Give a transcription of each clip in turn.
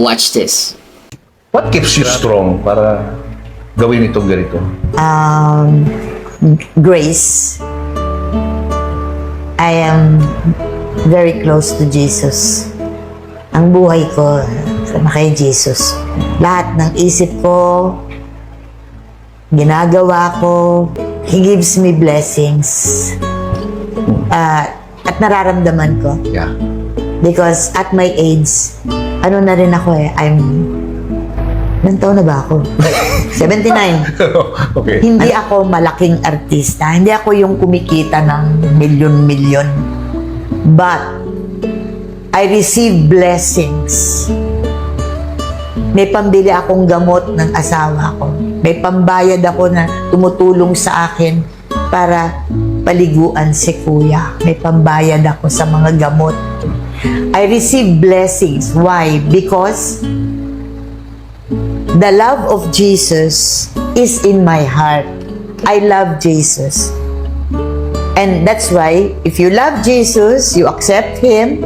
Watch this. What keeps you strong para gawin itong ganito? Grace. I am very close to Jesus. Ang buhay ko sama kay Jesus. Lahat ng isip ko, ginagawa ko, He gives me blessings. At nararamdaman ko. Yeah. Because at my age, ano na rin ako ilang taon na ba ako? 79. Okay. Hindi ako malaking artista. Hindi ako yung kumikita ng milyon-milyon. But, I receive blessings. May pambili akong gamot ng asawa ko. May pambayad ako na tumutulong sa akin para paliguan si kuya. May pambayad ako sa mga gamot. I receive blessings. Why? Because the love of Jesus is in my heart. I love Jesus. And that's why, if you love Jesus, you accept Him,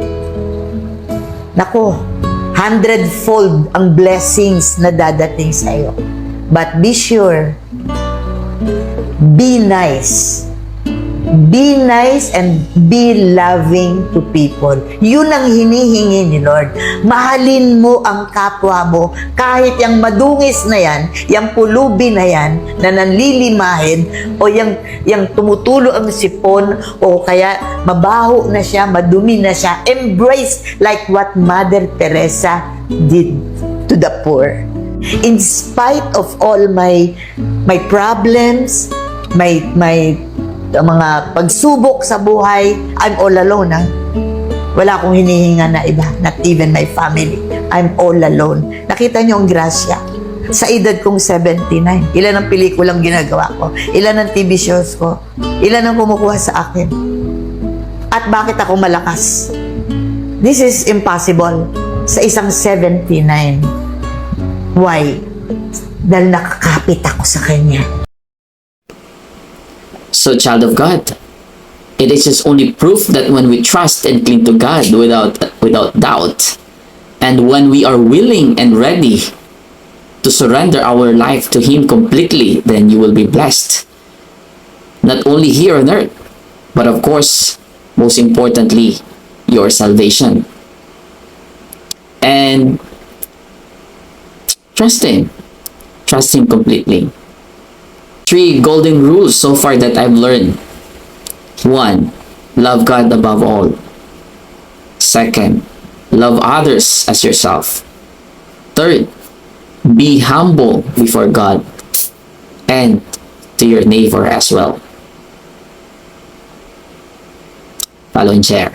nako, 100-fold ang blessings na dadating sa'yo. But be sure, be nice. Be nice and be loving to people. Yun ang hinihingi ni Lord. Mahalin mo ang kapwa mo kahit yung madungis na yan, yung pulubi na yan, na nanlilimahin, o yung tumutulo ang sipon, o kaya mabaho na siya, madumi na siya. Embrace like what Mother Teresa did to the poor. In spite of all my problems, my mga pagsubok sa buhay, I'm all alone. Wala akong hinihinga na iba, not even my family. I'm all alone. Nakita niyo ang grasya. Sa edad kong 79, ilan ang pelikulang ginagawa ko? Ilan ang TV shows ko? Ilan ang kumukuha sa akin? At bakit ako malakas? This is impossible sa isang 79. Why? Dahil nakakapit ako sa Kanya. So, child of God, it is just only proof that when we trust and cling to God without doubt, and when we are willing and ready to surrender our life to Him completely, then you will be blessed. Not only here on earth, but of course, most importantly, your salvation. And trust Him completely. 3 golden rules so far that I've learned. 1. Love God above all. 2. Love others as yourself. 3. Be humble before God and to your neighbor as well. Follow and share.